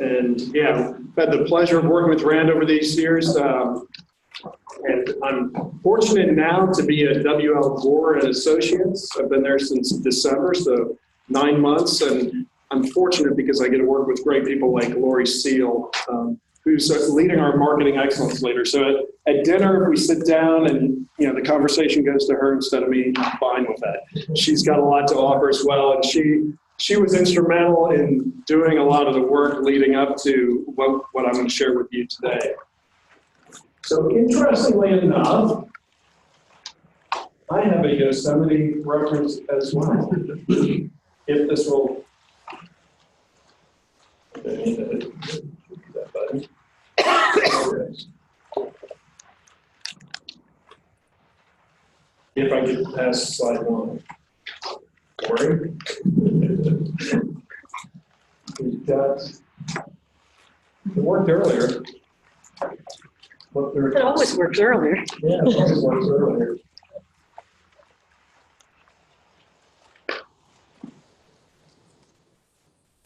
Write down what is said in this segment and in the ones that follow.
And yeah, I've had the pleasure of working with Rand over these years. And I'm fortunate now to be at WL Gore and Associates. I've been there since December, so 9 months. And I'm fortunate because I get to work with great people like Lori Seal, who's leading our marketing excellence leader. So at dinner, if we sit down and the conversation goes to her instead of me, I'm fine with that. She's got a lot to offer as well, and she was instrumental in doing a lot of the work leading up to what I'm going to share with you today. So interestingly enough, I have a Yosemite reference as well. If this will, that button. If I get past slide 1. Sorry. It worked earlier. It always works earlier. Yeah, it always works earlier.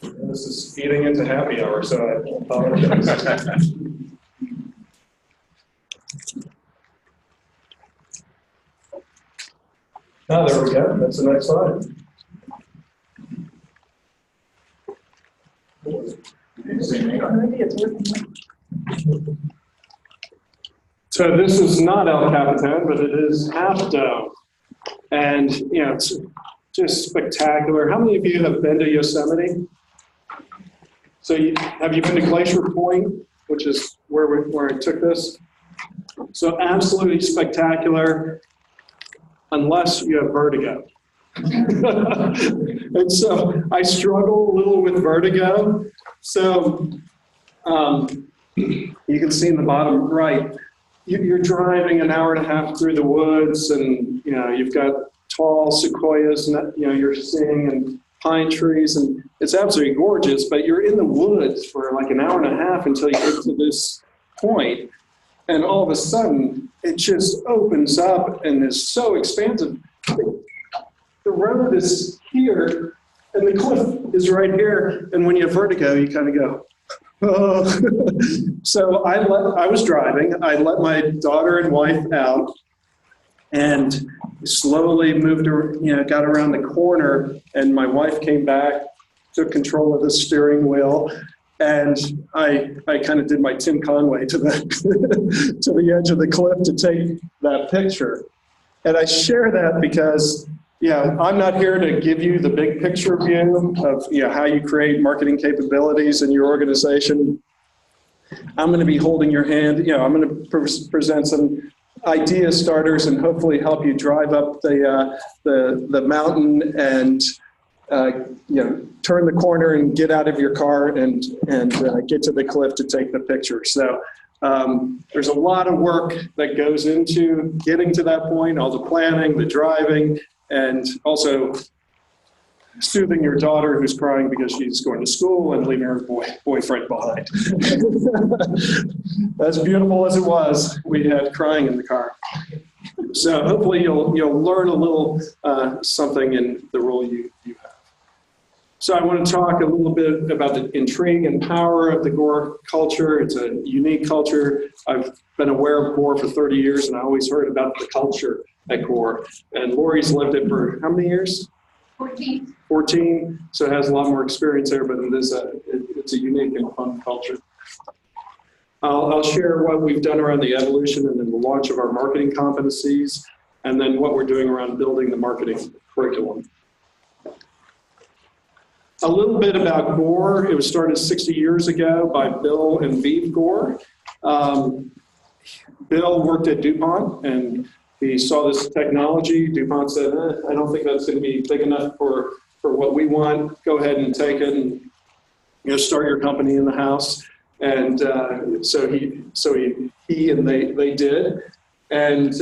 And this is eating into happy hour, so I apologize. Oh, there we go. That's the next slide. So this is not El Capitan, but it is Half Dome. And, it's just spectacular. How many of you have been to Yosemite? So have you been to Glacier Point, which is where I took this? So absolutely spectacular, unless you have vertigo. And so I struggle a little with vertigo. So you can see in the bottom right, you're driving an hour and a half through the woods, and you've got tall sequoias, you're seeing, and pine trees, and it's absolutely gorgeous. But you're in the woods for like an hour and a half until you get to this point, and all of a sudden it just opens up and is so expansive. The road is here, and the cliff is right here. And when you have vertigo, you kind of go, oh. So I was driving. I let my daughter and wife out, and slowly moved, got around the corner, and my wife came back, took control of the steering wheel, and I kind of did my Tim Conway to the to the edge of the cliff to take that picture. And I share that because, I'm not here to give you the big picture view of how you create marketing capabilities in your organization. I'm going to be holding your hand. I'm going to present some idea starters and hopefully help you drive up the mountain and turn the corner and get out of your car and get to the cliff to take the picture. So there's a lot of work that goes into getting to that point, all the planning, the driving, and also soothing your daughter who's crying because she's going to school and leaving her boyfriend behind. As beautiful as it was, we had crying in the car. So hopefully you'll learn a little something in the role you have. So I want to talk a little bit about the intrigue and power of the Gore culture. It's a unique culture. I've been aware of Gore for 30 years, and I always heard about the culture at Gore. And Lori's lived it for how many years? 14, so it has a lot more experience there, but it's a unique and fun culture. I'll share what we've done around the evolution and then the launch of our marketing competencies, and then what we're doing around building the marketing curriculum. A little bit about Gore. It was started 60 years ago by Bill and Vive Gore. Bill worked at DuPont, and he saw this technology. DuPont said, I don't think that's going to be big enough for what we want. Go ahead and take it and start your company in the house. And so he and they did. And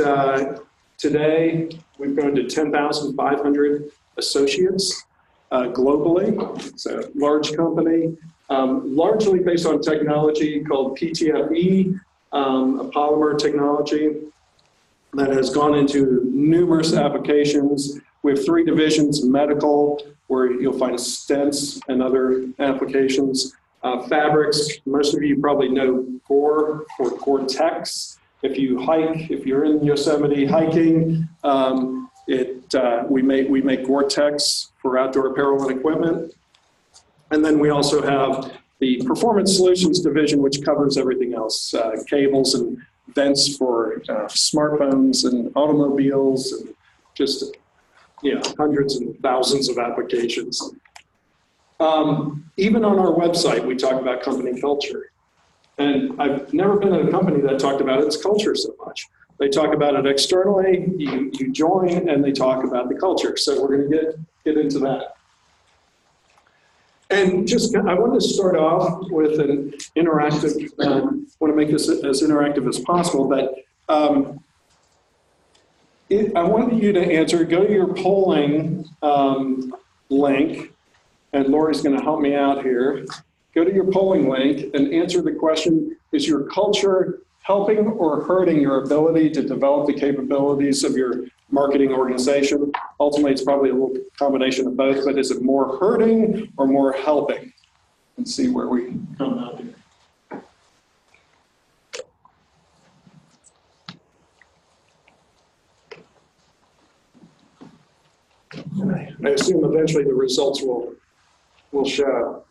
today we've grown to 10,500 associates globally. It's a large company, largely based on technology called PTFE, a polymer technology that has gone into numerous applications. We have 3 divisions: medical, where you'll find stents and other applications, Fabrics, most of you probably know Gore or Gore-Tex. If you hike, if you're in Yosemite hiking, we make Gore-Tex for outdoor apparel and equipment. And then we also have the Performance Solutions division, which covers everything else, cables and vents for smartphones and automobiles, and just hundreds and thousands of applications. Even on our website, we talk about company culture. And I've never been at a company that talked about its culture so much. They talk about it externally, you join, and they talk about the culture. So we're going to get into that. And I want to start off with an interactive, I want to make this as interactive as possible, but I want you to answer, go to your polling link, and Lori's going to help me out here. Go to your polling link and answer the question, is your culture helping or hurting your ability to develop the capabilities of your marketing organization? Ultimately, it's probably a little combination of both, but is it more hurting or more helping? Let's see where we come out here. I assume eventually the results will show.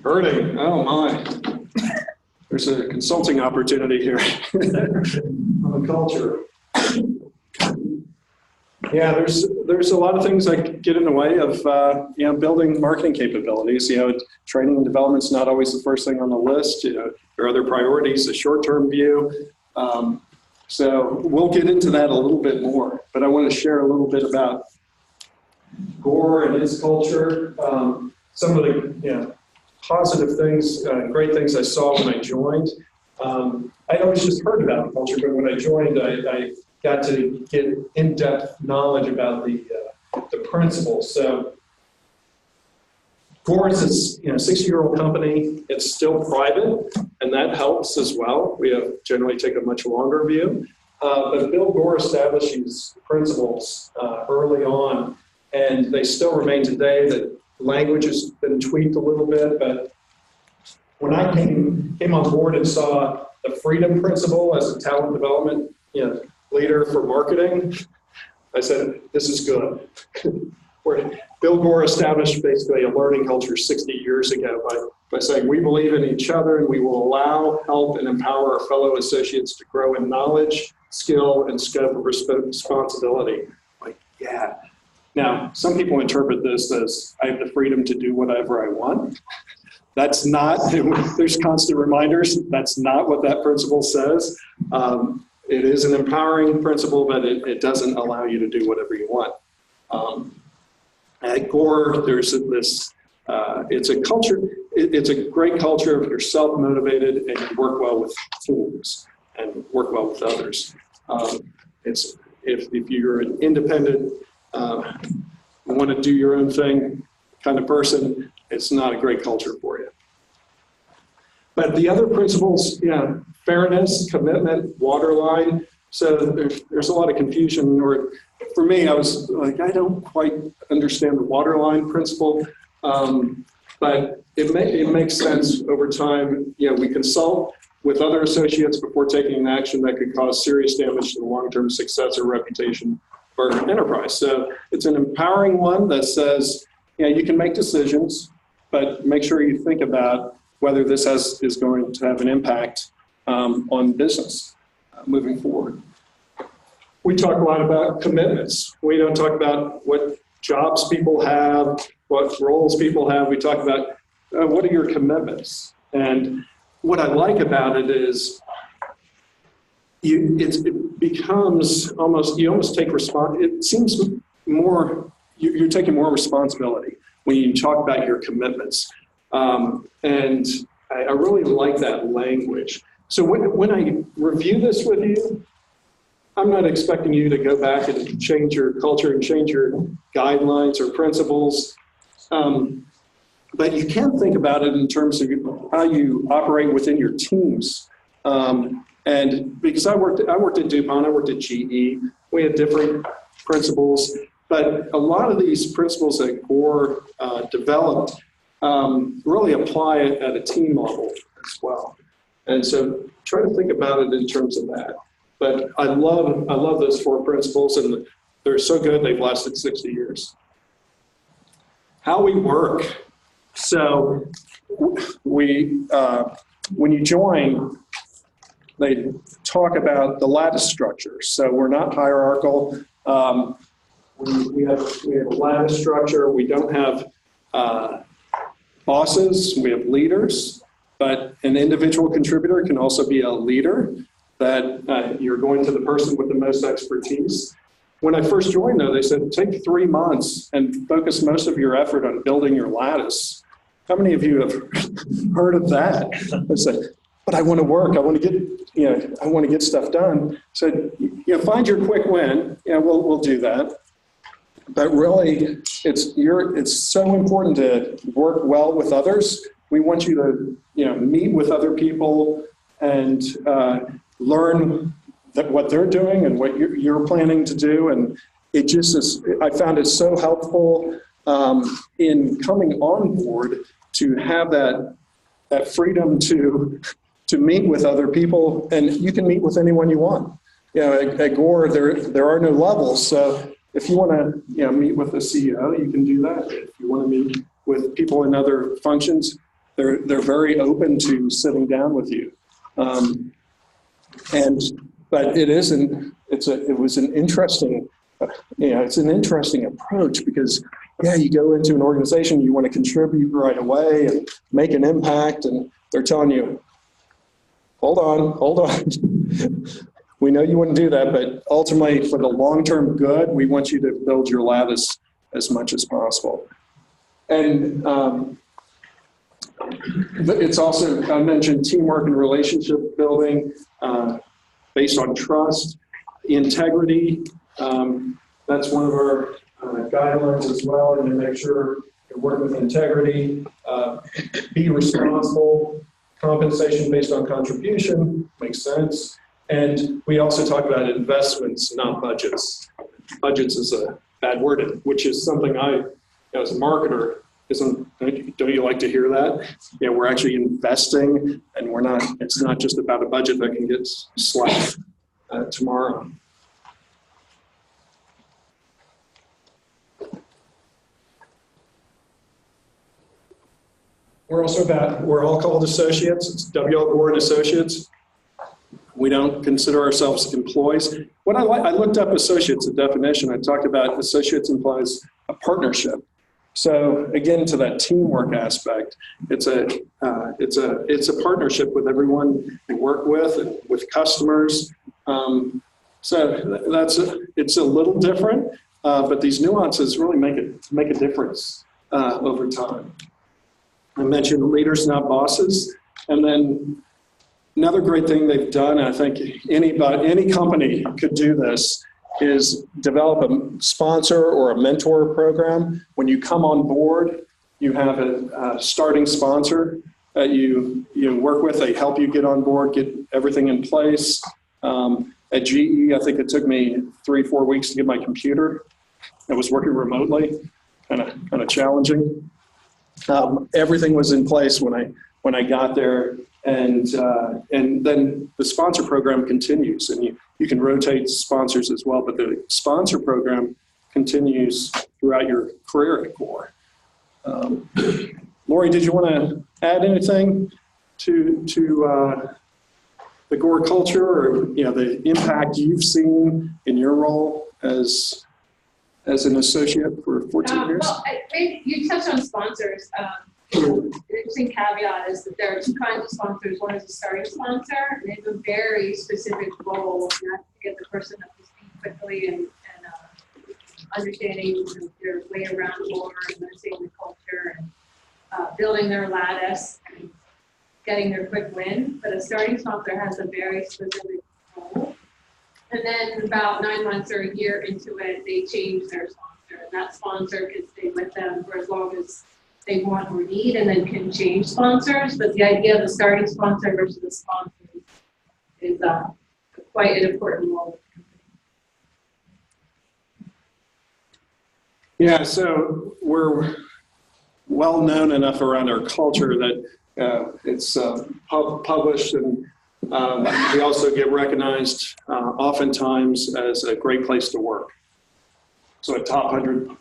Hurting, oh my. There's a consulting opportunity here on the culture. Yeah, there's a lot of things that get in the way of building marketing capabilities. Training and development's not always the first thing on the list. There are other priorities, the short-term view. So we'll get into that a little bit more, but I want to share a little bit about Gore and his culture. Some of the positive things, great things I saw when I joined. I always just heard about the culture, but when I joined, I got to get in-depth knowledge about the principles. So Gore is a 60-year-old company. It's still private, and that helps as well. We generally take a much longer view. But Bill Gore established these principles early on, and they still remain today. The language has been tweaked a little bit, but when I came on board and saw the freedom principle as a talent development leader for marketing, I said, this is good. Where Bill Gore established basically a learning culture 60 years ago by saying we believe in each other and we will allow, help, and empower our fellow associates to grow in knowledge, skill, and scope of responsibility. Like, yeah. Now, some people interpret this as I have the freedom to do whatever I want. That's not, there's constant reminders, that's not what that principle says. It is an empowering principle, but it doesn't allow you to do whatever you want. At Gore, there's this, it's a culture, it's a great culture if you're self-motivated and you work well with teams and work well with others. If you're an independent, want to do your own thing kind of person, it's not a great culture for you. But the other principles, fairness, commitment, waterline. So there's a lot of confusion, or for me, I was like, I don't quite understand the waterline principle, but it makes sense over time. We consult with other associates before taking an action that could cause serious damage to the long-term success or reputation for an enterprise. So it's an empowering one that says, you can make decisions, but make sure you think about whether this is going to have an impact on business moving forward. We talk a lot about commitments. We don't talk about what jobs people have, what roles people have. We talk about what are your commitments. And what I like about it is it becomes almost, you almost take it seems more, you're taking more responsibility when you talk about your commitments. And I really like that language. So when I review this with you, I'm not expecting you to go back and change your culture and change your guidelines or principles. But you can think about it in terms of how you operate within your teams. And because I worked at DuPont, I worked at GE, we had different principles. But a lot of these principles that Gore developed really apply it at a team level as well. And so try to think about it in terms of that. But I love those 4 principles, and they're so good they've lasted 60 years. How we work. So we, when you join, they talk about the lattice structure. So we're not hierarchical. We have a lattice structure. We don't have bosses. We have leaders, but an individual contributor can also be a leader, that you're going to the person with the most expertise. When I first joined, though, they said, take 3 months and focus most of your effort on building your lattice. How many of you have heard of that? I said, but I want to work. I want to get, I want to get stuff done. So, find your quick win. Yeah, we'll do that. But really, it's so important to work well with others. We want you to, meet with other people and learn what they're doing and what you're planning to do. And it just is, I found it so helpful in coming on board to have that freedom to meet with other people, and you can meet with anyone you want. At Gore, there are no levels. So if you want to, meet with the CEO, you can do that. If you want to meet with people in other functions, they're very open to sitting down with you. But it isn't. It was an interesting. It's an interesting approach because, you go into an organization, you want to contribute right away and make an impact, and they're telling you, hold on. We know you want to do that, but ultimately, for the long-term good, we want you to build your lattice as much as possible. And it's also, I mentioned teamwork and relationship building based on trust, integrity. That's one of our guidelines as well, and to make sure you're working with integrity, be responsible, compensation based on contribution, makes sense. And we also talk about investments, not budgets. Budgets is a bad word, which is something I, as a marketer, don't you like to hear that? We're actually investing, and it's not just about a budget that can get slapped tomorrow. We're all called associates. It's W.L. Gore and Associates. We don't consider ourselves employees. I looked up associates, a definition. I talked about associates implies a partnership. So again, to that teamwork aspect, it's a partnership with everyone you work with and with customers. So it's a little different, but these nuances really make a difference over time. I mentioned leaders, not bosses. And then another great thing they've done, and I think any company could do this, is develop a sponsor or a mentor program. When you come on board, you have a starting sponsor that you work with. They help you get on board, get everything in place. At GE, I think it took me 3-4 weeks to get my computer. I was working remotely, kind of challenging. Everything was in place when I got there, and then the sponsor program continues, and you can rotate sponsors as well, but the sponsor program continues throughout your career at Gore. Lori, did you want to add anything to the Gore culture, or the impact you've seen in your role as an associate for 14 years? Well, you touched on sponsors. The interesting caveat is that there are 2 kinds of sponsors. One is a starting sponsor, and they have a very specific role, to get the person up to speed quickly and understanding their way around Gore and understanding the culture and building their lattice and getting their quick win. But a starting sponsor has a very specific role. And then about 9 months or a year into it, they change their sponsor. And that sponsor can stay with them for as long as they want or need, and then can change sponsors. But the idea of the starting sponsor versus the sponsor is quite an important role. Yeah, so we're well known enough around our culture that it's published, and we also get recognized oftentimes as a great place to work. So a top 100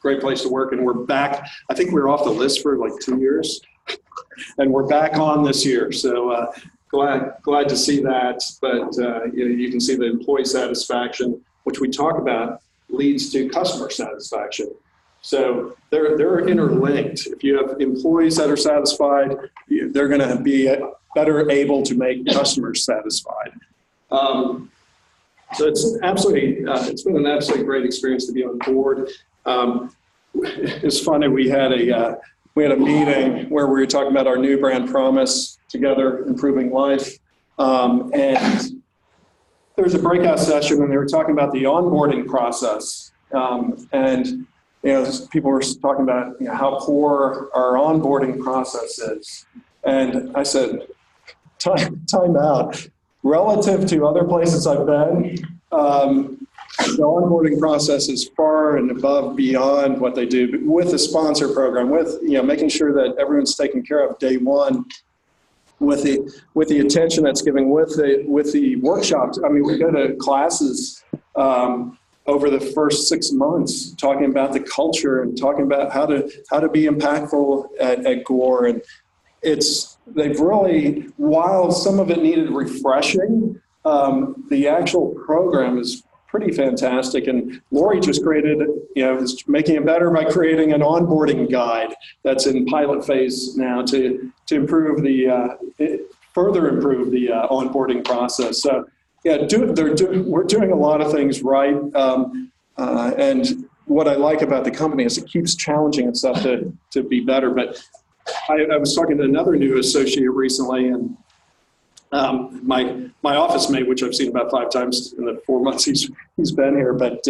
great place to work, and we're back. I think we were off the list for like 2 years, and we're back on this year. So glad to see that. But you can see the employee satisfaction, which we talk about, leads to customer satisfaction. So they're interlinked. If you have employees that are satisfied, they're going to be better able to make customers satisfied. So it's been an absolutely great experience to be on board. It's funny, we had a meeting where we were talking about our new brand promise, together improving life, and there was a breakout session, and they were talking about the onboarding process, and people were talking about how poor our onboarding process is, and I said, time out. Relative to other places I've been, the onboarding process is far and above beyond what they do with the sponsor program, with making sure that everyone's taken care of day one, with the attention that's given, with the workshops. I mean, we go to classes over the first 6 months talking about the culture and talking about how to be impactful at Gore, and they've really, while some of it needed refreshing, the actual program is pretty fantastic. And Lori just created, is making it better by creating an onboarding guide that's in pilot phase now to improve further improve the onboarding process. So yeah, we're doing a lot of things right. And what I like about the company is it keeps challenging itself to be better. But I was talking to another new associate recently, and my office mate, which I've seen about 5 times in the 4 months he's been here, but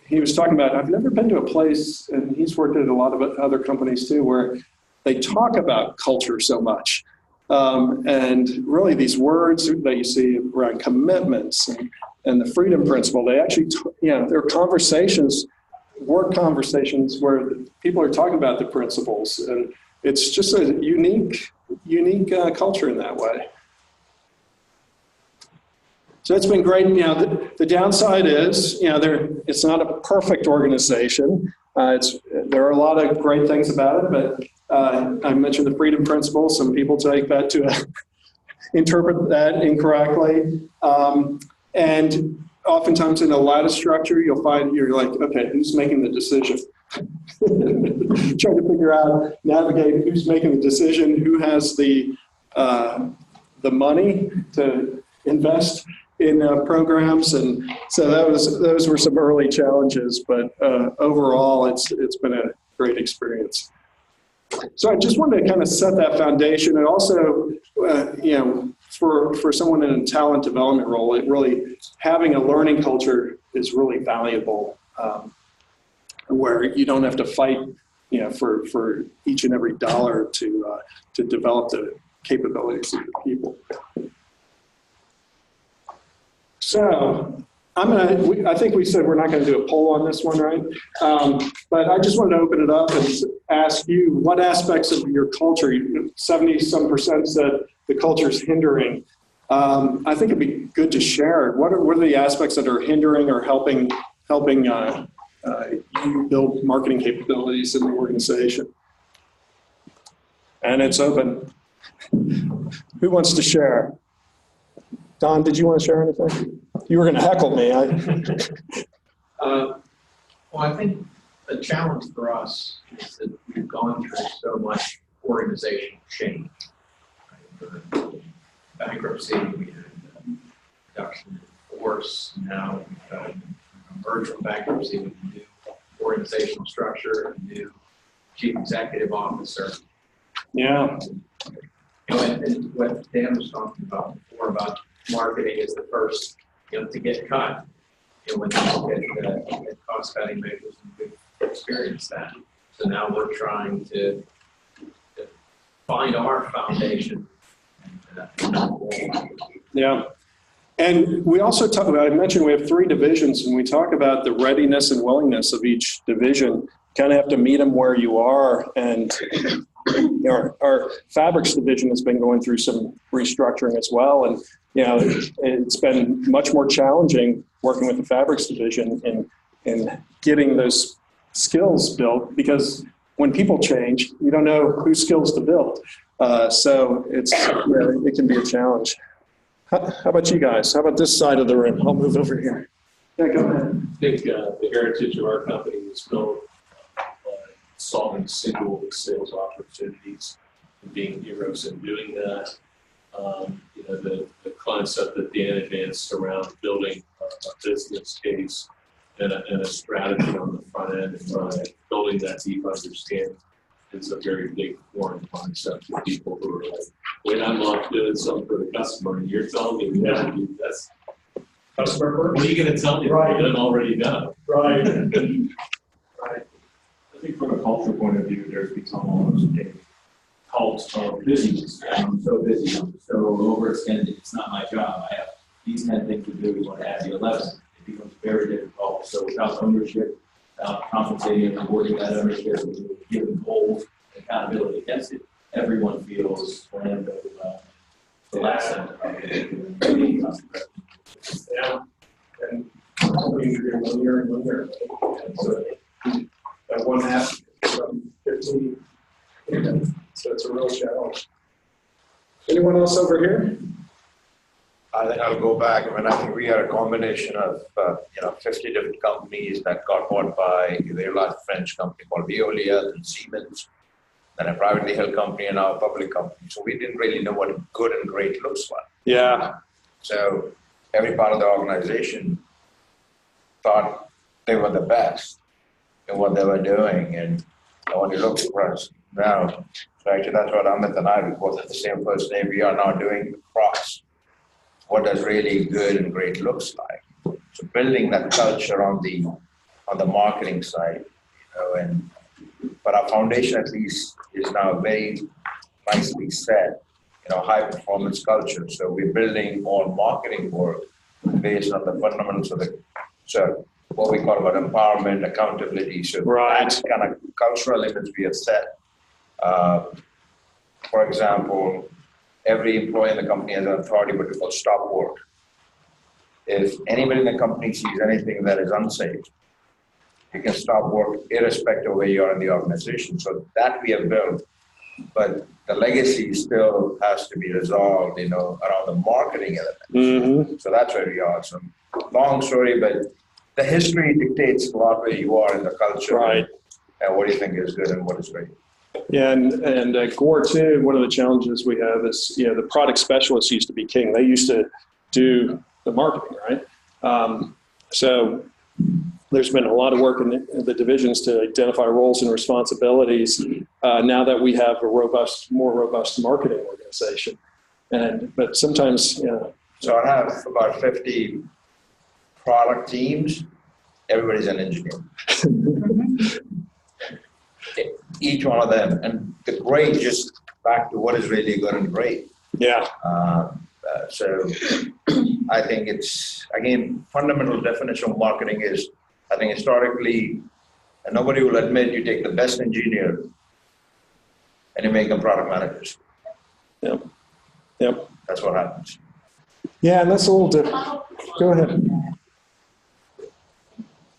he was talking about, I've never been to a place, and he's worked at a lot of other companies too, where they talk about culture so much. And really these words that you see around commitments and the freedom principle, they actually, there are conversations, work conversations where people are talking about the principles, and it's just a unique culture in that way. So it's been great. The downside is, it's not a perfect organization. There are a lot of great things about it, but I mentioned the freedom principle. Some people take that to interpret that incorrectly, and oftentimes in a lattice structure, you'll find you're like, okay, who's making the decision? Trying to figure out, navigate who's making the decision, who has the money to invest in programs, and so those were some early challenges. But overall, it's been a great experience. So I just wanted to kind of set that foundation, and also, for someone in a talent development role, having a learning culture is really valuable, where you don't have to fight, for each and every dollar to develop the capabilities of the people. So I think we said we're not going to do a poll on this one, right? But I just wanted to open it up and ask you, what aspects of your culture, 70-some% said the culture is hindering. I think it'd be good to share. What are the aspects that are hindering or helping you build marketing capabilities in the organization? And it's open. Who wants to share? Don, did you want to share anything? You were going to heckle me. Well, I think the challenge for us is that we've gone through so much organizational change. Right? Bankruptcy, we had reduction in force. Now we've got a merger from bankruptcy with a new organizational structure, a new chief executive officer. Yeah. And what Dan was talking about before about marketing is the first, to get cut. When you look at cost cutting measures, and we've experienced that. So now we're trying to find our foundation. Yeah. And we also talk about, I mentioned we have 3 divisions, and we talk about the readiness and willingness of each division. Kind of have to meet them where you are. And our fabrics division has been going through some restructuring as well. And, it's been much more challenging working with the fabrics division in getting those skills built, because when people change, you don't know whose skills to build. So it can be a challenge. How about you guys? How about this side of the room? I'll move over here. Yeah, go ahead. I think the heritage of our company is built solving single sales opportunities and being heroes in doing that. The concept that Dan advanced around building a business case and a strategy on the front end and building that deep understanding is a very big foreign concept to people who are like, wait, I'm off doing something for the customer, and you're telling me we have to do this. Customer first. What are you going to tell me? Right. You don't already know. Right. Right. I think from a culture point of view, there's become almost a cult of busyness. I'm so busy, I'm so overextended, it's not my job. I have these 10 things to do, we want to add the 11. It becomes very difficult. So without ownership, without compensating and rewarding that ownership, giving goals, accountability against it, everyone feels slammed over the last sentence. Yeah. And companies are doing 1 year and 1 year. And so that one half from 15. So it's a real challenge. Anyone else over here? I think I'll go back. I think we are a combination of 50 different companies that got bought by a very large French company called Veolia and Siemens, then a privately held company and now a public company. So we didn't really know what good and great looks like. Yeah. So every part of the organization thought they were the best in what they were doing, and when you look for us now, so actually that's what Amit and I, we both have the same first name. We are now doing the cross. What does really good and great looks like? So building that culture on the marketing side, but our foundation at least is now very nicely set, high performance culture. So we're building all marketing work based on the fundamentals of what we call about empowerment, accountability. So that kind of cultural image we have set. For example, every employee in the company has an authority what we call stop work. If anybody in the company sees anything that is unsafe, you can stop work irrespective of where you are in the organization. So that we have built, but the legacy still has to be resolved, around the marketing element. Mm-hmm. So that's where we are. So long story, but the history dictates a lot where you are in the culture. Right. And what do you think is good and what is great. Yeah, and Gore too, one of the challenges we have is, the product specialists used to be king. They used to do the marketing, right? So there's been a lot of work in the divisions to identify roles and responsibilities now that we have a more robust marketing organization. But sometimes, So I have about 50 product teams. Everybody's an engineer. Each one of them, and the great, just back to what is really good and great. Yeah. So I think it's, again, fundamental definition of marketing is, I think historically, and nobody will admit, you take the best engineer and you make them product managers. Yep. Yep. That's what happens. Yeah, and that's a little different. Go ahead.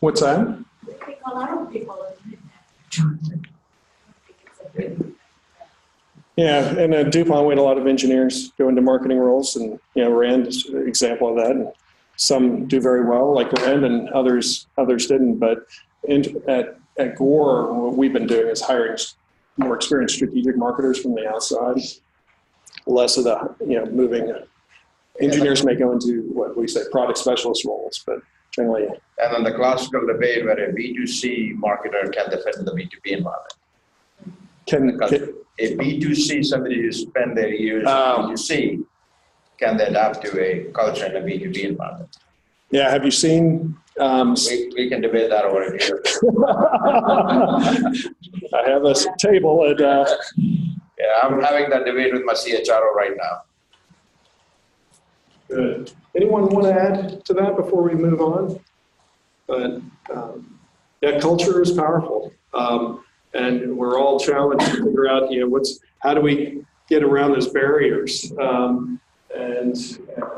What's that? I think a lot of people admit that. Yeah, and DuPont, we had a lot of engineers go into marketing roles, and Rand is an example of that. And some do very well, like Rand, and others didn't. But at Gore, what we've been doing is hiring more experienced strategic marketers from the outside. Less of the moving. Engineers may go into what we say product specialist roles, but generally. And then the classical debate where a B2C marketer can fit in the B2B environment. A B2C, somebody who spend their years in B2C, can they adapt to a culture in a B2B environment? Yeah, have you seen? We can debate that over here. I have a table at. Yeah, I'm having that debate with my CHRO right now. Good. Anyone want to add to that before we move on? But yeah, culture is powerful, and we're all challenged to figure out, how do we get around those barriers? And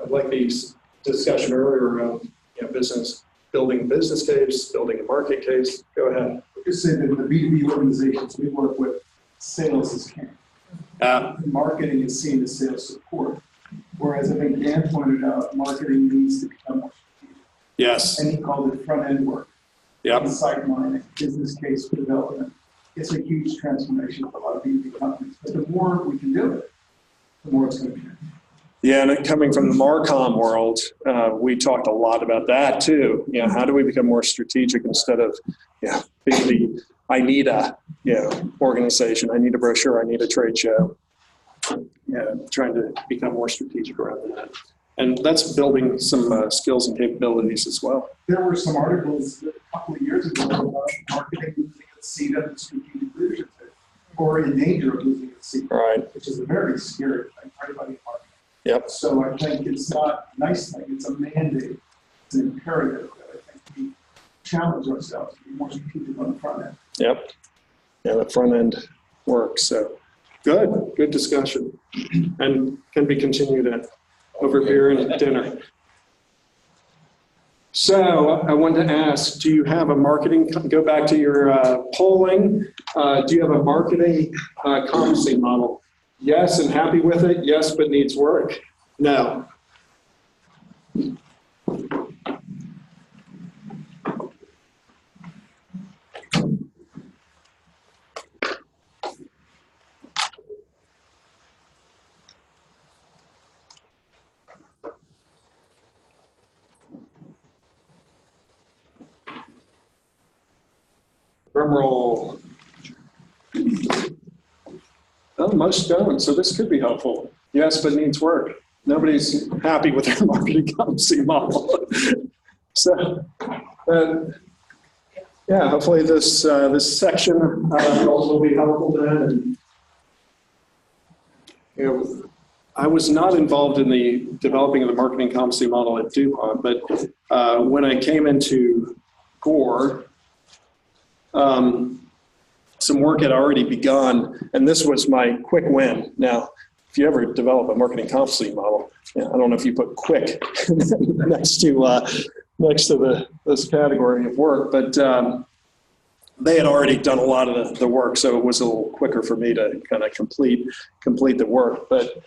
like the discussion earlier around building business case, building a market case. Go ahead. Just say that in the B2B organizations we work with, sales is king. Marketing is seen as sales support. Whereas I think Dan pointed out, marketing needs to become more strategic. Yes. And he called it front-end work. Yep. Insight mining, business case development. It's a huge transformation for a lot of B2B companies. But the more we can do it, the more it's going to be. Yeah, and coming from the Marcom world, we talked a lot about that too. How do we become more strategic instead of, being the I need a organization, I need a brochure, I need a trade show. Trying to become more strategic around that. And that's building some skills and capabilities as well. There were some articles a couple of years ago about marketing losing its seat at the strategic leadership table, or in danger of losing its seat, right? Which is a very scary thing for everybody in marketing. Yep. So I think it's not a nice thing, it's a mandate, it's an imperative that I think we challenge ourselves to be more strategic on the front end. Yep. Yeah, the front end works. So good discussion, and can be continued over here at dinner. So I wanted to ask, do you have a marketing, go back to your polling, do you have a marketing competency model? Yes, and happy with it. Yes, but needs work. No. Drum roll. Oh, most don't, so this could be helpful. Yes, but needs work. Nobody's happy with their marketing competency model. So, yeah, hopefully this section will be helpful then. And, I was not involved in the developing of the marketing competency model at DuPont, but when I came into Gore, some work had already begun, and this was my quick win. Now, if you ever develop a marketing competency model, I don't know if you put quick next to this category of work, but they had already done a lot of the work, so it was a little quicker for me to kind of complete the work. But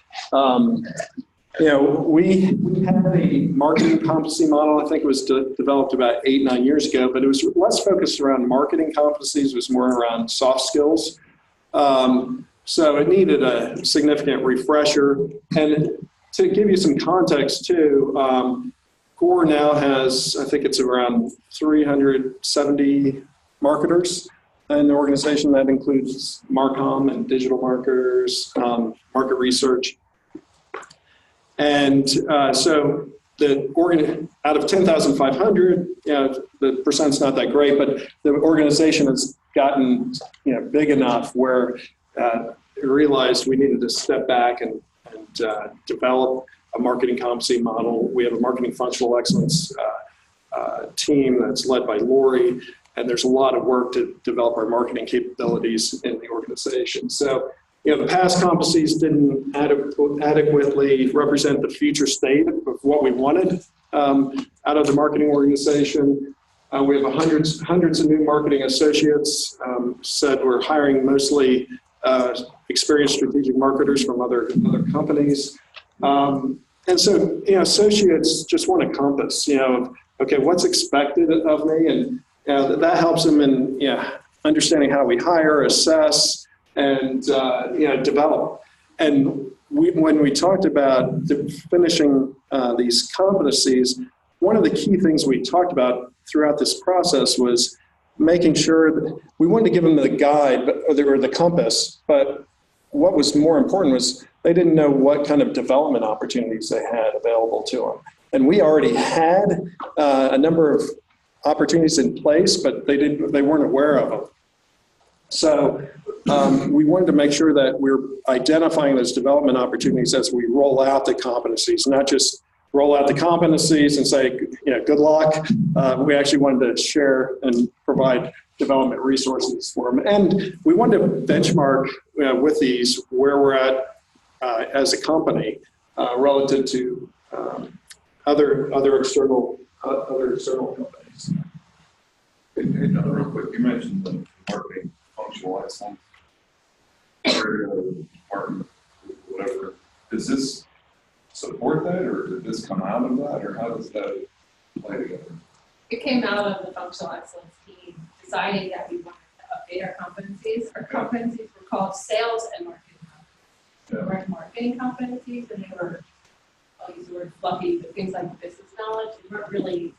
we had a marketing competency model. I think it was developed about 8-9 years ago, but it was less focused around marketing competencies. It was more around soft skills. So it needed a significant refresher. And to give you some context too, Gore now has, I think it's around 370 marketers in the organization. That includes Marcom and digital marketers, market research. And so out of 10,500, the percent's not that great, but the organization has gotten big enough where it realized we needed to step back and develop a marketing competency model. We have a marketing functional excellence team that's led by Lori, and there's a lot of work to develop our marketing capabilities in the organization. So, the past competencies didn't adequately represent the future state of what we wanted out of the marketing organization. We have hundreds of new marketing associates. Said we're hiring mostly experienced strategic marketers from other companies. And so, associates just want a compass, okay, what's expected of me? And that helps them in understanding how we hire, assess, and develop. And when we talked about finishing these competencies, one of the key things we talked about throughout this process was making sure that we wanted to give them the guide or the compass, but what was more important was they didn't know what kind of development opportunities they had available to them. And we already had a number of opportunities in place, but they weren't aware of them. So we wanted to make sure that we're identifying those development opportunities as we roll out the competencies, not just roll out the competencies and say, good luck. We actually wanted to share and provide development resources for them. And we wanted to benchmark with these where we're at as a company relative to other external companies. Hey, real quick, you mentioned the marketing functional excellence. Department, whatever. Does this support that, or did this come out of that, or how does that play together? It came out of the functional excellence team deciding that we wanted to update our competencies. Our competencies were called sales and marketing competencies. They weren't marketing competencies, and they were, I'll use the word fluffy, but things like business knowledge. They weren't really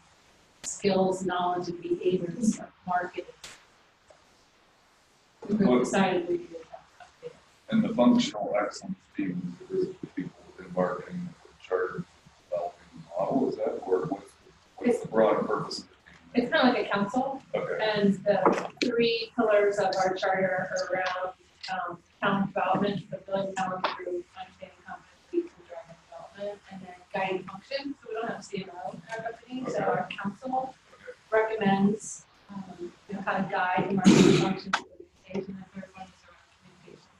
skills, knowledge, and behaviors of marketing. We were excited we did that. And the functional excellence team is a group of people within marketing that were charged with developing the model. Is that, or what's the broad purpose of it? It's kind of like a council. Okay. And the 3 pillars of our charter are around talent development, so building talent through understanding competencies and driving development, and then guiding function. So we don't have CMO in our company, so our council recommends how to guide the marketing functions of the organization, and the third one is around communication.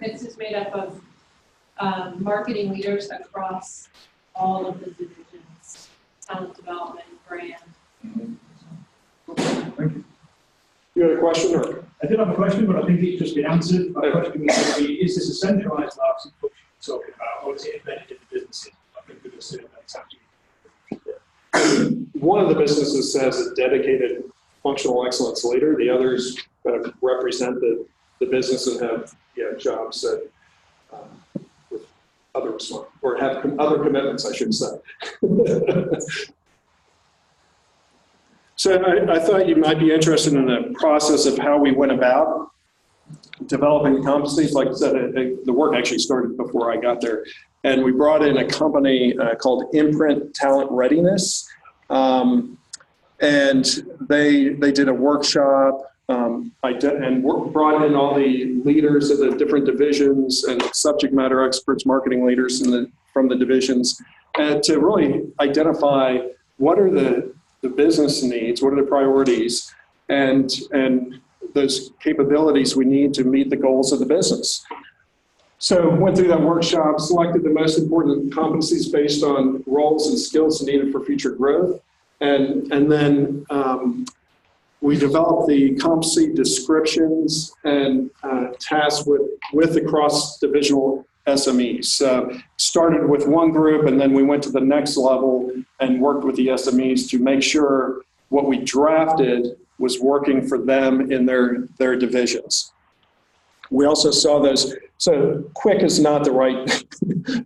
It's just made up of marketing leaders across all of the divisions, talent development, brand. Thank you. You had a question, or? I did have a question, but I think it's just been answered. My question was going to be, is this a centralized Larson function you're talking about, or is it embedded in the businesses? I think we've assumed that's actually. One of the businesses has a dedicated functional excellence leader. The others represent the business and have jobs that with other or have other commitments, I should say. So I thought you might be interested in the process of how we went about developing competencies. Like I said, the work actually started before I got there. And we brought in a company called Imprint Talent Readiness. And they did a workshop and brought in all the leaders of the different divisions and subject matter experts, marketing leaders from the divisions, and to really identify what are the business needs, what are the priorities, and those capabilities we need to meet the goals of the business. So went through that workshop, selected the most important competencies based on roles and skills needed for future growth, and then we developed the competency descriptions and tasks with the cross-divisional SMEs. Started with one group, and then we went to the next level and worked with the SMEs to make sure what we drafted was working for them in their divisions. We also saw those, so quick is not the right,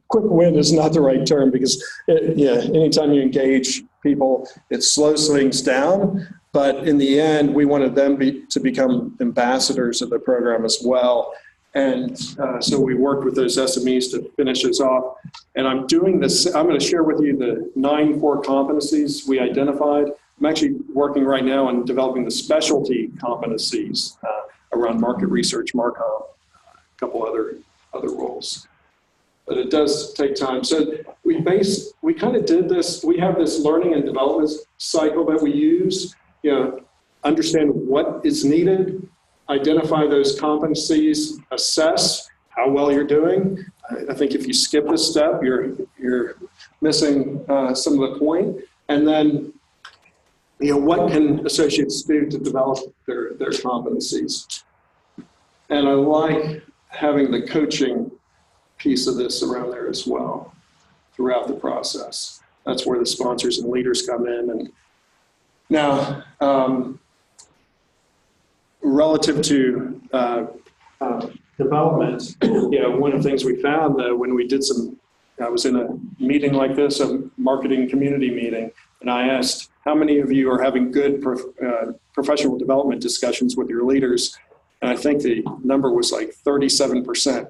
quick win is not the right term, because anytime you engage people, it slows things down. But in the end, we wanted them to become ambassadors of the program as well. And so we worked with those SMEs to finish this off. And I'm doing this, I'm going to share with you the 9 core competencies we identified. I'm actually working right now on developing the specialty competencies around market research, Marcom, a couple other roles. But it does take time. So we kind of did this, we have this learning and development cycle that we use, understand what is needed, identify those competencies, assess how well you're doing. I think if you skip this step, you're missing some of the point. And then, what can associates do to develop their competencies? And I like having the coaching piece of this around there as well throughout the process. That's where the sponsors and leaders come in. And now, relative to development, one of the things we found when we did I was in a meeting like this, a marketing community meeting, and I asked, how many of you are having good professional development discussions with your leaders? And I think the number was like 37%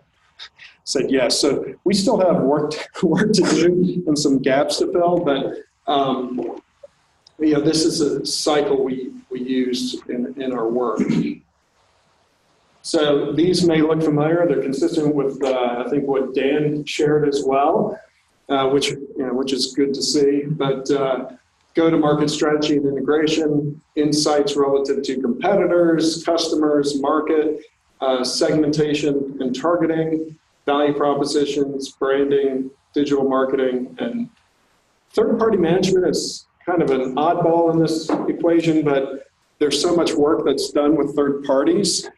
said yes. So we still have work to do and some gaps to fill, but this is a cycle we use in our work. So these may look familiar. They're consistent with, I think, what Dan shared as well. which is good to see. But go-to-market strategy and integration, insights relative to competitors, customers, market, segmentation and targeting, value propositions, branding, digital marketing, and third-party management is kind of an oddball in this equation, but there's so much work that's done with third parties.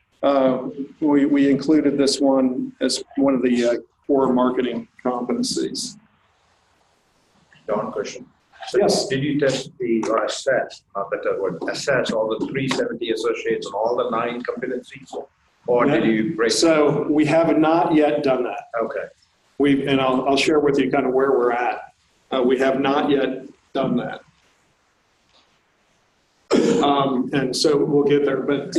We included this one as one of the core marketing competencies. Don, question. So Yes. did you test or assess, not better word, assess all the 370 associates and all the 9 competencies? Or did you break? So we have not yet done that. Okay. And I'll share with you kind of where we're at. We have not yet done that. And so we'll get there. But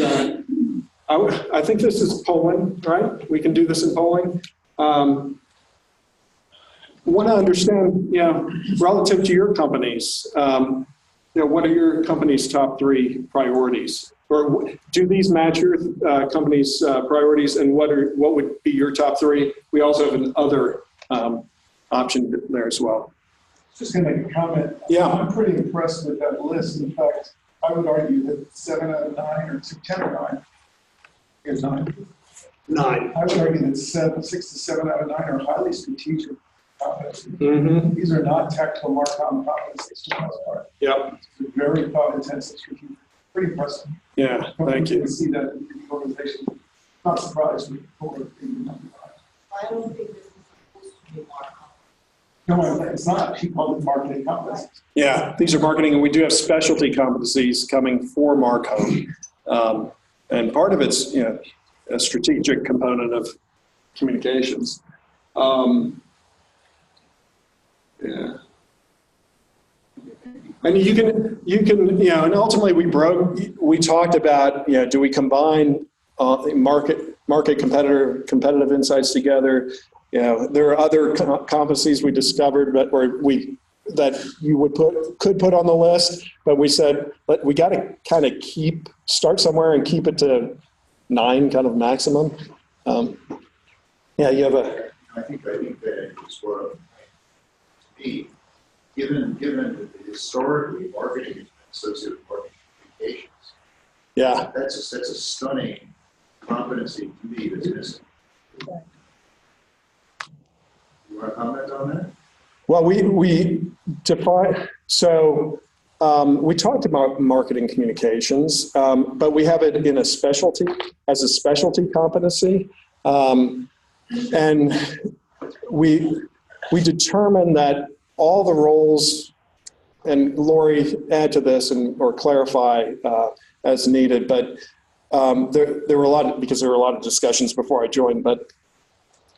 I think this is polling, right? We can do this in polling. Want to understand, relative to your companies, what are your company's top 3 priorities? Or do these match your company's priorities, and what would be your top 3? We also have another option there as well. Just going to make a comment. Yeah. I'm pretty impressed with that list. In fact, I would argue that 7 out of 9 or 10 or 9 is 9. 9. I would argue that 6 to 7 out of 9 are highly strategic competencies. Mm-hmm. These are not tactical mark-on competencies for the most part. Yep. It's very thought-intensive, strategic. Pretty impressive. Yeah, thank you. I see that in the organization. Not surprised with forward. I don't think this is supposed to be markup. No, it's not. She called it marketing competencies. Yeah, these are marketing, and we do have specialty competencies coming for Marcom. And part of it's, a strategic component of communications. Yeah. And you can, and ultimately we talked about, do we combine market competitive insights together? There are other competencies we discovered that you could put on the list, but we said, we got to kind of start somewhere and keep it to 9 kind of maximum. Yeah, you have a. I think that is what given that historically marketing has been associated with marketing communications. Yeah. That's a stunning competency to me that's missing. You want to comment on that? Well, we define, so we talked about marketing communications, but we have it in as a specialty competency. And we determined that all the roles, and Lori, add to this or clarify as needed, but there were a lot of discussions before I joined, but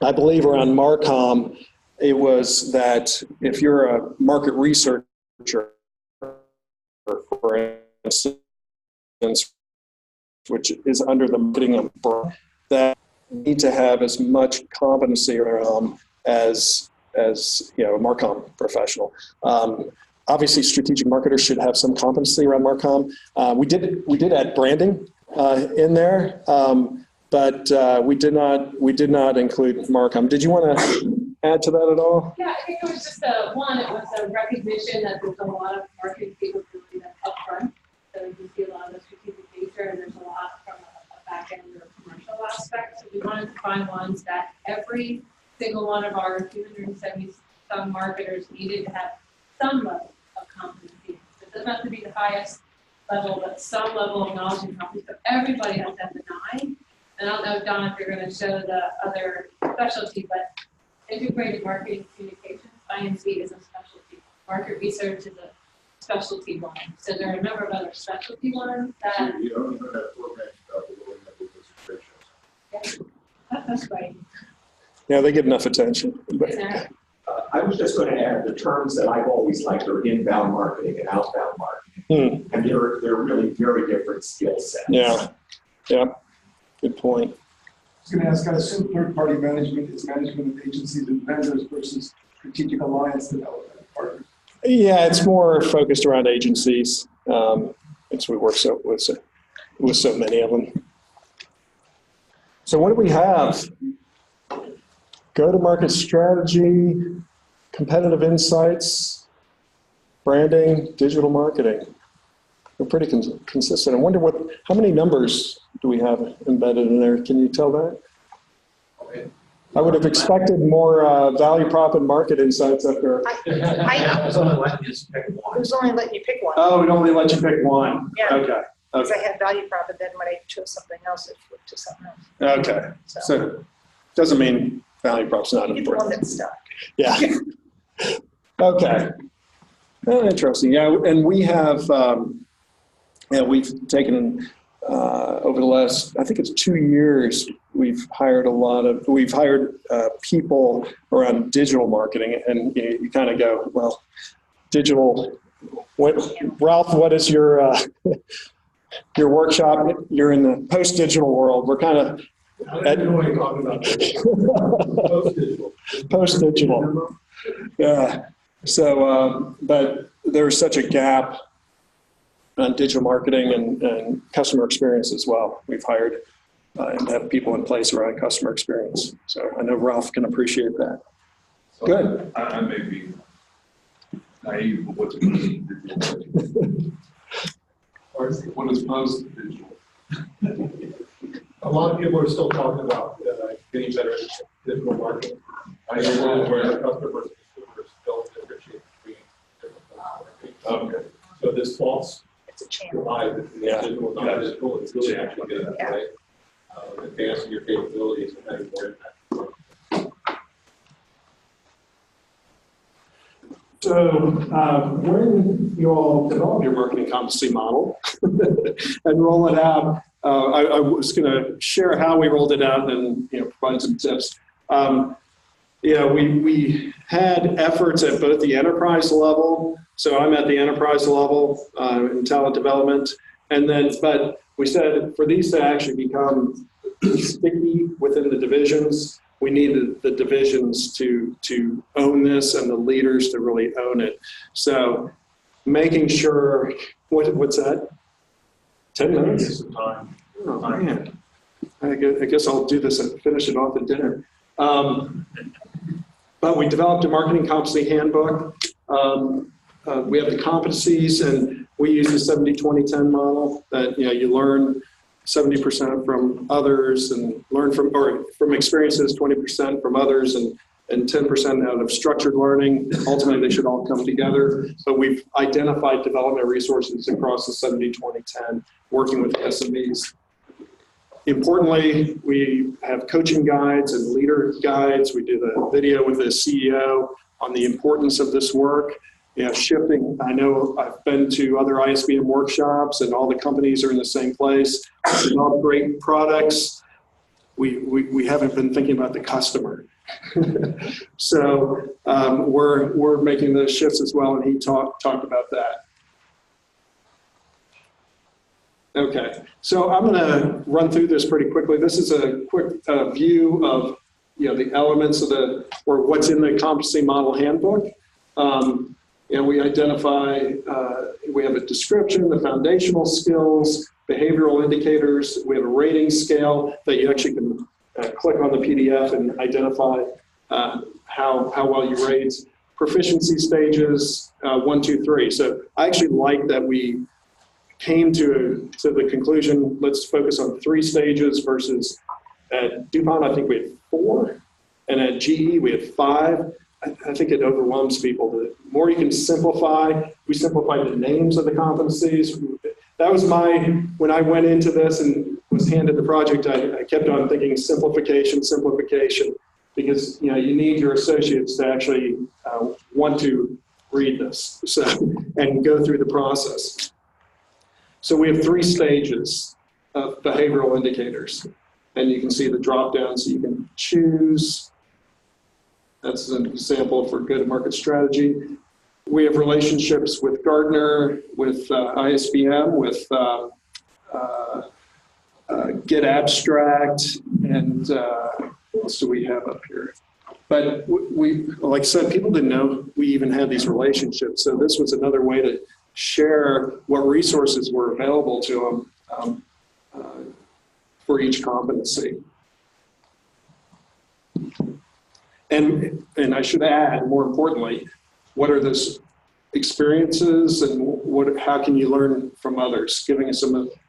I believe around Marcom, it was that if you're a market researcher, for instance, which is under the marketing umbrella, that you need to have as much competency around as a Marcom professional. Obviously, strategic marketers should have some competency around Marcom. We did add branding in there, but we did not include Marcom. Did you want to add to that at all? Yeah, I think it was just it was a recognition that there's a lot of marketing capability that's upfront. So you see a lot of the strategic nature, and there's a lot from a back end or commercial aspect. So we wanted to find ones that every single one of our 270-some marketers needed to have some level of competency. It doesn't have to be the highest level, but some level of knowledge and competency. So everybody has to have the 9. And I don't know, Don, if you're going to show the other specialty, but integrated marketing communications, IMC, is a specialty. Market research is a specialty one. So there are a number of other specialty ones that. You don't even have 4 minutes about the rolling up of those ratios. Yeah, that's right. Yeah, they get enough attention. I was just going to add the terms that I've always liked are inbound marketing and outbound marketing. And they're really very different skill sets. Yeah, good point. I was going to ask, I assume third-party management is management of agencies and vendors versus strategic alliance development partners. Yeah, it's more focused around agencies. We work with so many of them. So what do we have? Go-to-market strategy, competitive insights, branding, digital marketing. We're pretty consistent. I wonder how many numbers do we have embedded in there? Can you tell that? Okay. I would have expected more value prop and market insights up there. I was only letting you pick I one. was only letting you pick one. Oh, it only let you pick one. Yeah. Okay. Because I Okay. had value prop, and then when I chose something else, it flipped to something else. Okay. So So doesn't mean value prop's not you get the one important. that's stuck. Yeah. Okay. Oh, interesting. Yeah, and we have, we've taken over the last, I think it's 2 years, we've hired people around digital marketing, and you kind of go, well, digital. Ralph, what is your your workshop? You're in the post-digital world. We're kind of I don't know what you're talking about. Post-digital. Post-digital. Yeah. So, but there's such a gap on digital marketing and customer experience as well. We've hired and have people in place around customer experience. So I know Ralph can appreciate that. So Good. I may be naive, but what's digital? Or what is post-digital? A lot of people are still talking about getting better at digital marketing. I know where the customers and consumers don't differentiate between different marketing. Okay. So this false It's a chance. divide between Yeah. digital and non-digital is really actually getting that right. Advancing your capabilities and having more impact. So when you all develop your marketing competency model and roll it out, I was going to share how we rolled it out and provide some tips. We had efforts at both the enterprise level. So I'm at the enterprise level in talent development, but we said for these to actually become sticky within the divisions, we needed the divisions to own this and the leaders to really own it. So making sure, what's that? 10 minutes? Time. Oh, man. I guess I'll do this and finish it off at dinner. But we developed a marketing competency handbook. We have the competencies, and we use the 70-20-10 model that you learn 70% from others and learn from experiences, 20% from others, and 10% out of structured learning. Ultimately, they should all come together. But we've identified development resources across the 70-20-10, working with SMEs. Importantly, we have coaching guides and leader guides. We do the video with the CEO on the importance of this work. Shifting, I know I've been to other ISBM workshops and all the companies are in the same place. They're all great products. We haven't been thinking about the customer. So we're making those shifts as well, and he talked about that. Okay, so I'm going to run through this pretty quickly. This is a quick view of the elements of what's in the competency model handbook. We identify, we have a description, the foundational skills, behavioral indicators. We have a rating scale that you actually can click on the PDF and identify how well you rate. Proficiency stages, 1, 2, 3. So I actually like that we came to the conclusion, let's focus on 3 stages versus at DuPont, I think we had 4, and at GE we had 5. I think it overwhelms people. The more you can simplify, we simplified the names of the competencies. That was when I went into this and was handed the project, I kept on thinking simplification, because you need your associates to actually want to read this and go through the process. So we have 3 stages of behavioral indicators, and you can see the drop down, so you can choose. That's an example for go-to-market strategy. We have relationships with Gartner, with ISBM, with Get Abstract, and what else do we have up here? But we, like I said, people didn't know we even had these relationships. So this was another way to share what resources were available to them for each competency. And I should add, more importantly, what are those experiences and how can you learn from others? Giving us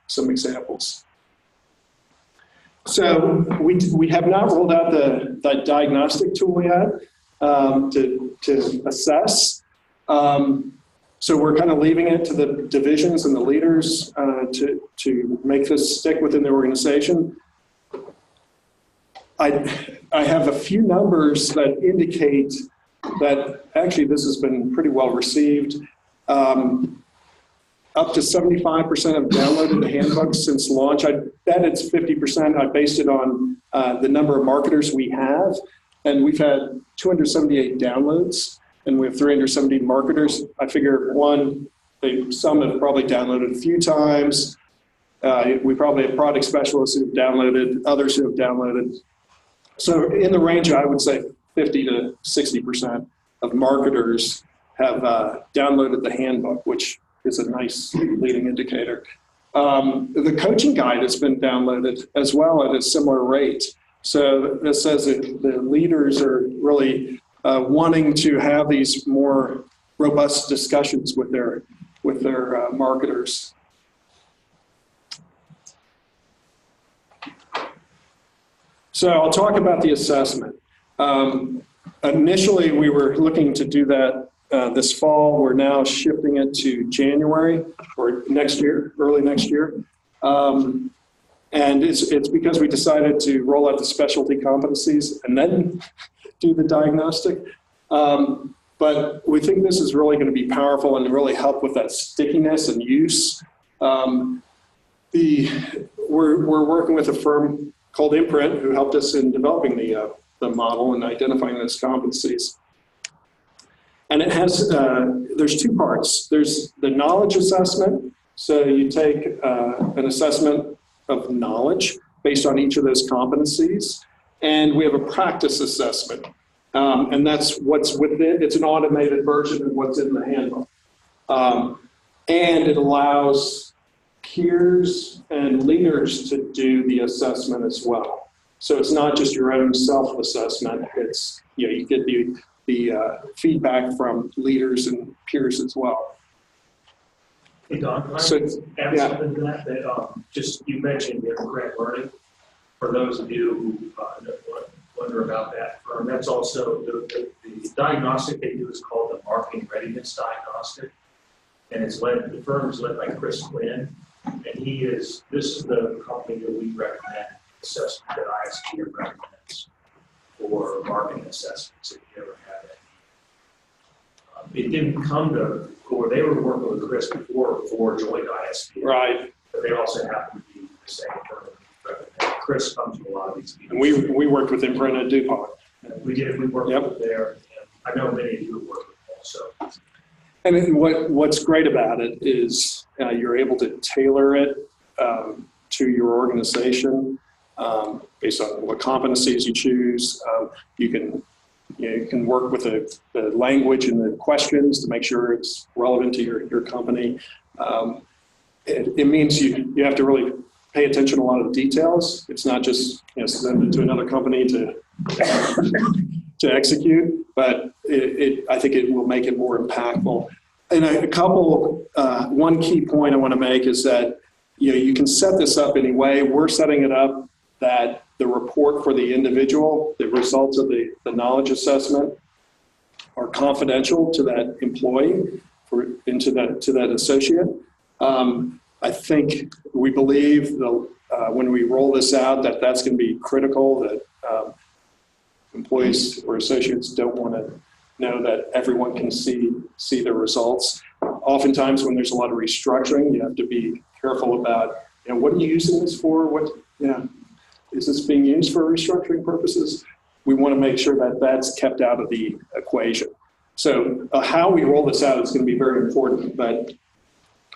some examples. So we have not rolled out the diagnostic tool yet to assess. So we're kind of leaving it to the divisions and the leaders to make this stick within the organization. I have a few numbers that indicate that actually this has been pretty well received. Up to 75% have downloaded the handbook since launch. I bet it's 50%. I based it on the number of marketers we have, and we've had 278 downloads, and we have 370 marketers. I figure some have probably downloaded a few times. We probably have product specialists who've downloaded, others who have downloaded. So in the range, I would say 50 to 60% of marketers have downloaded the handbook, which is a nice leading indicator. The coaching guide has been downloaded as well at a similar rate. So this says that the leaders are really wanting to have these more robust discussions with their marketers. So I'll talk about the assessment. Initially, we were looking to do that this fall. We're now shifting it to January or next year, early next year. And it's because we decided to roll out the specialty competencies and then do the diagnostic. But we think this is really going to be powerful and really help with that stickiness and use. We're working with a firm called Imprint, who helped us in developing the model and identifying those competencies. And it has, there's two parts. There's the knowledge assessment. So you take an assessment of knowledge based on each of those competencies. And we have a practice assessment. And that's what's within, it's an automated version of what's in the handbook. And it allows peers and leaders to do the assessment as well. So it's not just your own self-assessment. It's, you get the feedback from leaders and peers as well. Hey, Don, can I add something to that? Just, you mentioned grant learning. For those of you who wonder about that firm, that's also the diagnostic they do is called the Marketing Readiness Diagnostic. And the firm is led by Chris Quinn. And this is the company that we recommend, assessment that ISP recommends for marketing assessments if you ever have it. It didn't come to Gore. They were working with Chris before joined ISP. Right. But they also happen to be the same firm that we recommend. Chris comes to a lot of these meetings. And we worked with Imprint at DuPont. We worked with there. And I know many of you have worked with them also. And then what's great about it is you're able to tailor it to your organization based on what competencies you choose. You can work with the language and the questions to make sure it's relevant to your company. It means you have to really pay attention to a lot of the details. It's not just send it to another company to execute, but I think it will make it more impactful. And one key point I want to make is that you can set this up anyway. We're setting it up that the report for the individual, the results of the knowledge assessment, are confidential to that employee to that associate. I think we believe when we roll this out that's going to be critical, that employees or associates don't want to know that everyone can see the results. Oftentimes when there's a lot of restructuring, you have to be careful about, what are you using this for? Is this being used for restructuring purposes? We want to make sure that that's kept out of the equation. So how we roll this out is going to be very important, but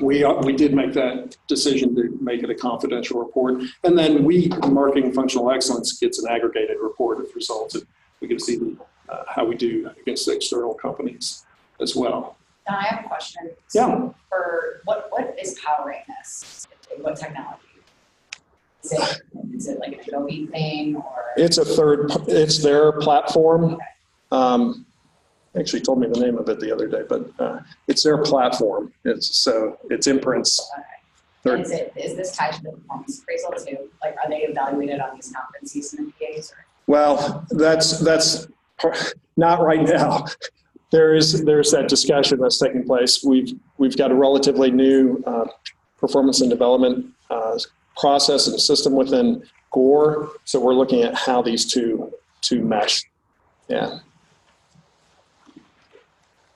we did make that decision to make it a confidential report. And then Marketing Functional Excellence gets an aggregated report of results, and we can see how we do against the external companies as well. Now I have a question. Yeah. For what is powering this? What technology? Is it like an Adobe thing or? It's their platform. Actually told me the name of it the other day, but it's their platform. It's Imprint's. And is this tied to the performance appraisal too? Like, are they evaluated on these competencies and MPAs? Well, that's not right now. There's that discussion that's taking place. We've got a relatively new performance and development process and system within Gore, so we're looking at how these two mesh. Yeah.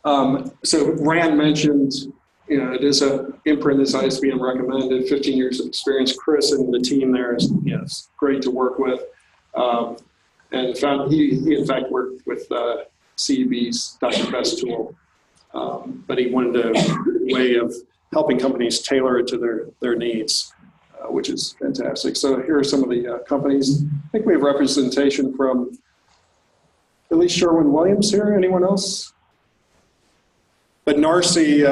So Rand mentioned, it is Imprint is ISBM recommended, 15 years of experience. Chris and the team there is, it's great to work with. And he in fact worked with CEB's Dr. Best tool, but he wanted a way of helping companies tailor it to their needs, which is fantastic. So here are some of the companies. I think we have representation from at least Sherwin-Williams here. Anyone else? But Narcy,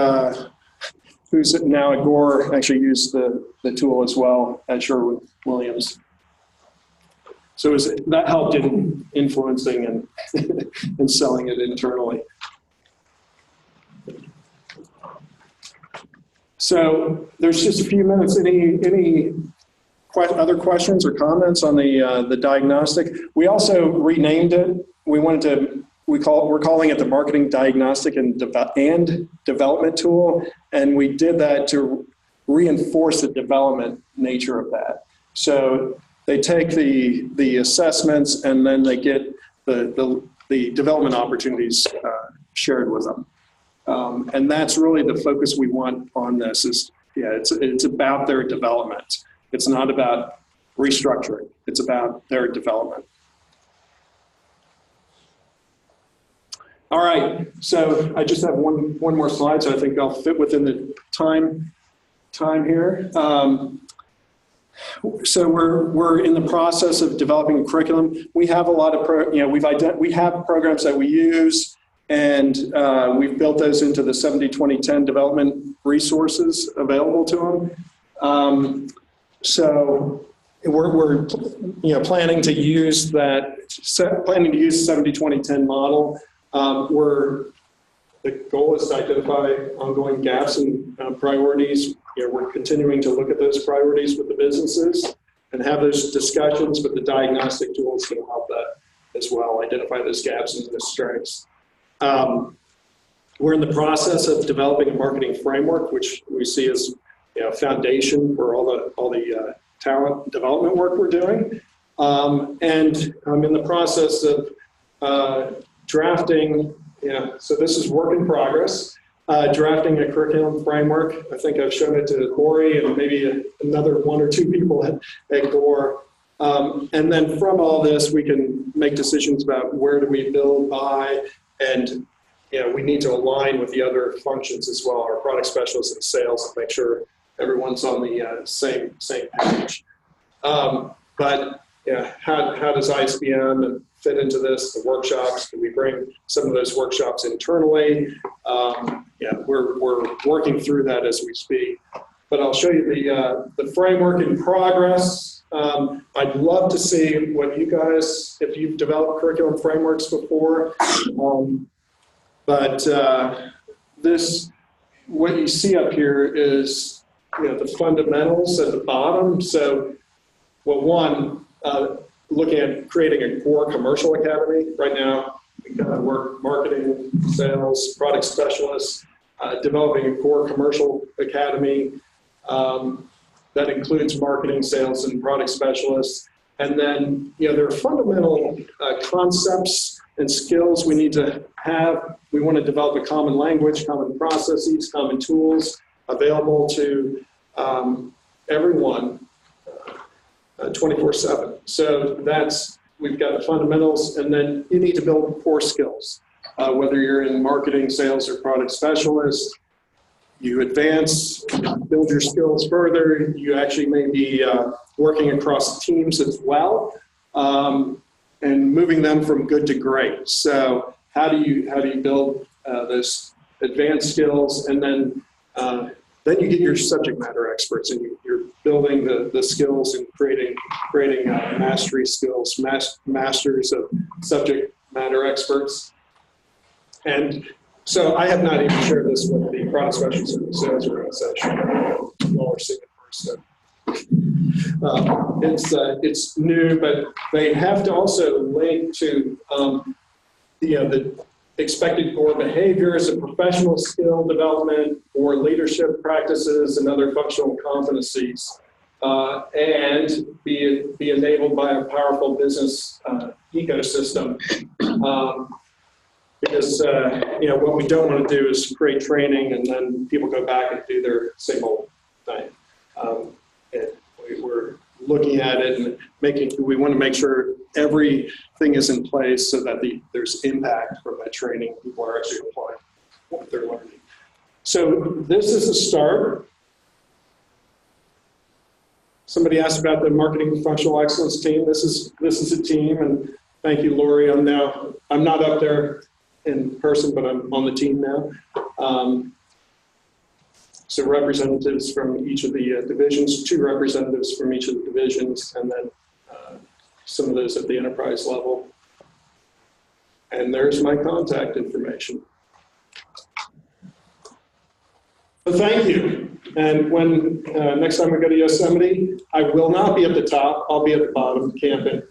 who's now at Gore, actually used the tool as well at Sherwin-Williams. So that helped in influencing and, and selling it internally. So there's just a few minutes. Any other questions or comments on the diagnostic? We also renamed it. We're calling it the Marketing Diagnostic and Development Tool, and we did that to reinforce the development nature of that. So they take the assessments and then they get the development opportunities shared with them. And that's really the focus we want on this is, it's about their development. It's not about restructuring. It's about their development. All right, so I just have one more slide, so I think I'll fit within the time here. So we're in the process of developing a curriculum. We have a lot of we have programs that we use, and we've built those into the 70-20-10 development resources available to them. So we're planning to use that 70-20-10 model. The goal is to identify ongoing gaps and priorities. We're continuing to look at those priorities with the businesses and have those discussions, but the diagnostic tool is going to help that as well, identify those gaps and those strengths. We're in the process of developing a marketing framework, which we see as foundation for all the talent development work we're doing. And I'm in the process of drafting, so this is work in progress, drafting a curriculum framework. I think I've shown it to Corey and maybe another one or two people at Gore. And then from all this, we can make decisions about where do we build by, and we need to align with the other functions as well, our product specialists and sales, to make sure everyone's on the same page. But how does ISBM fit into this? The workshops, can we bring some of those workshops internally? We're working through that as we speak. But I'll show you the framework in progress. I'd love to see what you guys, if you've developed curriculum frameworks before. But what you see up here is the fundamentals at the bottom. So, looking at creating a Gore commercial academy. Right now, we kind of work marketing, sales, product specialists, developing a Gore commercial academy that includes marketing, sales, and product specialists. And then, there are fundamental concepts and skills we need to have. We want to develop a common language, common processes, common tools available to everyone 24/7. So we've got the fundamentals, and then you need to build core skills. Whether you're in marketing, sales, or product specialist, you advance, build your skills further. You actually may be working across teams as well, and moving them from good to great. So how do you build those advanced skills, and then you get your subject matter experts, and you're building the skills and creating mastery skills, masters of subject matter experts. And so I have not even shared this with the product specialists in the sales organization. While we're seeing it first. So, it's new, but they have to also link to the expected core behaviors and professional skill development or leadership practices and other functional competencies, and be enabled by a powerful business ecosystem. Because what we don't want to do is create training and then people go back and do their same old thing. And we're looking at it and we want to make sure everything is in place so that there's impact from that training. People are actually applying what they're learning. So this is a start. Somebody asked about the marketing functional excellence team. This is a team, and thank you, Lori. I'm not up there in person, but I'm on the team now. So representatives from each of the divisions, 2 representatives from each of the divisions, and then some of those at the enterprise level. And there's my contact information. So thank you. And when next time we go to Yosemite, I will not be at the top. I'll be at the bottom camping.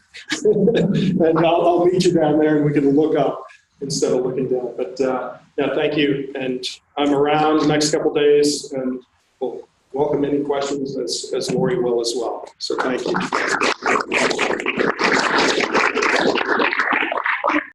And I'll meet you down there and we can look up instead of looking down. But yeah, thank you. And I'm around the next couple days and we'll welcome any questions as Lori will as well. So thank you.